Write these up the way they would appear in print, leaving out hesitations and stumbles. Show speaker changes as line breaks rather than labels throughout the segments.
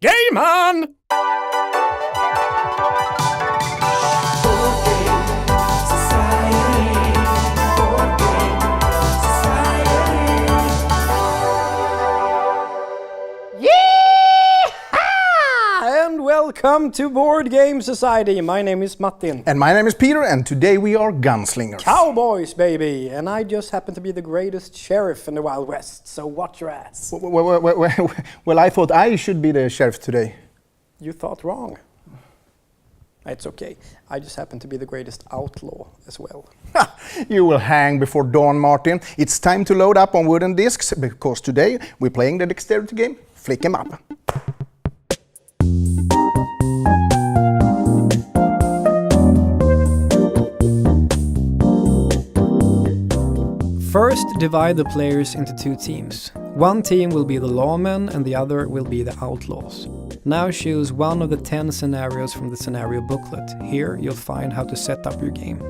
Game on!
And welcome to Board Game Society. My name is Martin.
And my name is Peter, and today we are gunslingers.
Cowboys, baby! And I just happen to be the greatest sheriff in the Wild West, so watch your ass.
Well, I thought I should be the sheriff today.
You thought wrong. It's okay. I just happen to be the greatest outlaw as well.
You will hang before dawn, Martin. It's time to load up on wooden discs, because today we're playing the dexterity game. Flick 'em up.
First, divide the players into two teams. One team will be the lawmen and the other will be the outlaws. Now choose one of the 10 scenarios from the scenario booklet. Here you'll find how to set up your game.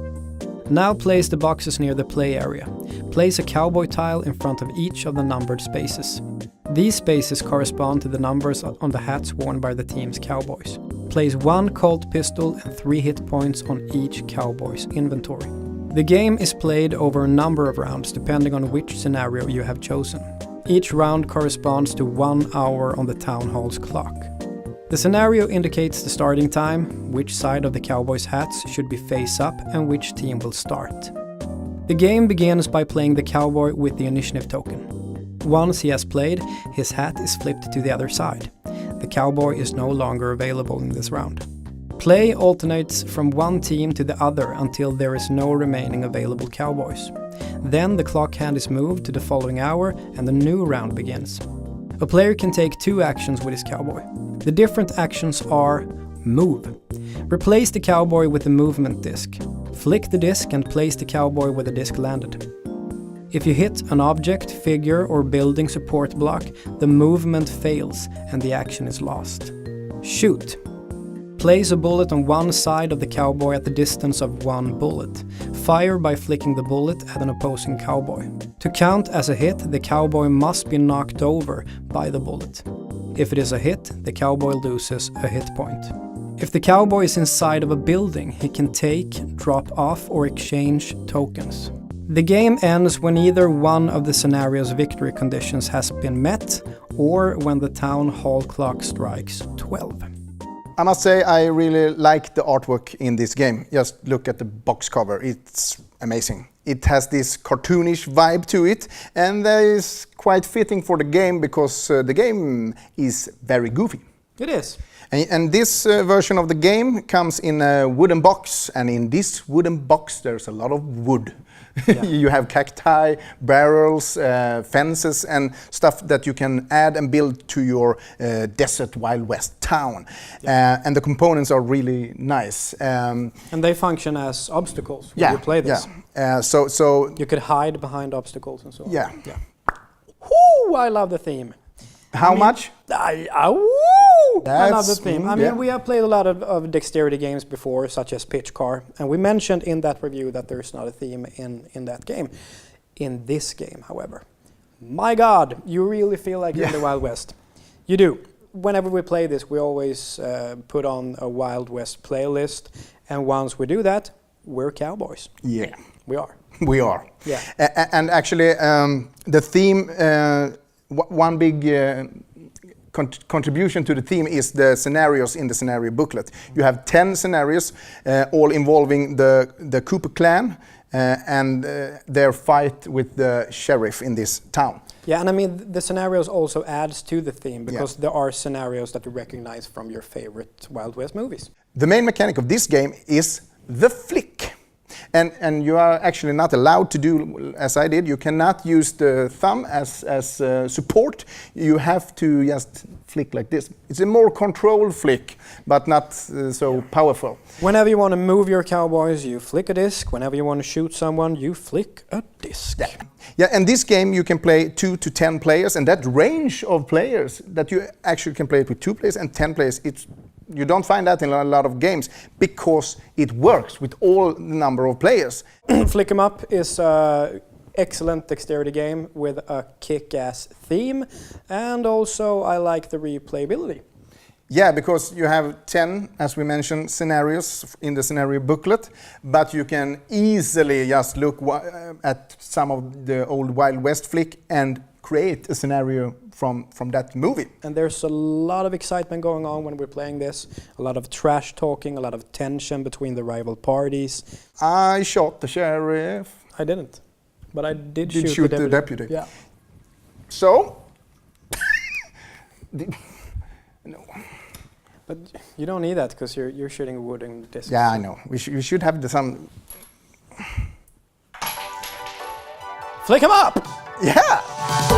Now place the boxes near the play area. Place a cowboy tile in front of each of the numbered spaces. These spaces correspond to the numbers on the hats worn by the team's cowboys. Place 1 Colt pistol and 3 hit points on each cowboy's inventory. The game is played over a number of rounds depending on which scenario you have chosen. Each round corresponds to 1 hour on the town hall's clock. The scenario indicates the starting time, which side of the cowboys' hats should be face up and which team will start. The game begins by playing the cowboy with the initiative token. Once he has played, his hat is flipped to the other side. The cowboy is no longer available in this round. Play alternates from one team to the other until there is no remaining available cowboys. Then the clock hand is moved to the following hour and the new round begins. A player can take 2 actions with his cowboy. The different actions are: move. Replace the cowboy with the movement disc. Flick the disc and place the cowboy where the disc landed. If you hit an object, figure or building support block, the movement fails and the action is lost. Shoot. Place a bullet on one side of the cowboy at the distance of 1 bullet. Fire by flicking the bullet at an opposing cowboy. To count as a hit, the cowboy must be knocked over by the bullet. If it is a hit, the cowboy loses a hit point. If the cowboy is inside of a building, he can take, drop off or exchange tokens. The game ends when either one of the scenario's victory conditions has been met or when the town hall clock strikes 12.
I must say I really like the artwork in this game. Just look at the box cover, it's amazing. It has this cartoonish vibe to it, and that is quite fitting for the game because the game is very goofy.
It is.
And this version of the game comes in a wooden box, and in this wooden box there's a lot of wood. Yeah. You have cacti, barrels, fences and stuff that you can add and build to your desert Wild West town. Yeah. And the components are really nice.
And they function as obstacles when you play this.
Yeah. So
you could hide behind obstacles and so on.
Yeah.
Whoo! I love the theme.
How much?
I love the theme. I mean, we have played a lot of dexterity games before, such as Pitch Car, and we mentioned in that review that there's not a theme in that game. In this game, however, my God, you really feel like you're in the Wild West. You do. Whenever we play this, we always put on a Wild West playlist, and once we do that, we're cowboys.
Yeah.
We are.
We are.
Yeah.
And actually, the theme, one big contribution to the theme is the scenarios in the scenario booklet. You have 10 scenarios, all involving the Cooper clan and their fight with the sheriff in this town.
Yeah, and I mean, the scenarios also adds to the theme because there are scenarios that you recognize from your favorite Wild West movies.
The main mechanic of this game is the flick. And you are actually not allowed to do as I did. You cannot use the thumb as support. You have to just flick like this. It's a more controlled flick, but not so powerful.
Whenever you want to move your cowboys, you flick a disc. Whenever you want to shoot someone, you flick a disc.
Yeah, and this game you can play 2 to 10 players, and that range of players that you actually can play it with 2 players and 10 players, you don't find that in a lot of games because it works with all the number of players.
Flick 'em Up is an excellent dexterity game with a kick-ass theme, and also I like the replayability.
Yeah, because you have 10, as we mentioned, scenarios in the scenario booklet, but you can easily just look at some of the old Wild West flick and create a scenario from that movie.
And there's a lot of excitement going on when we're playing this, a lot of trash talking, a lot of tension between the rival parties.
I shot the sheriff.
I didn't, but I did
shoot the deputy.
Yeah.
So, no.
But you don't need that because you're shooting wood and discs.
Yeah, I know. We should have some.
Flick him up!
Yeah.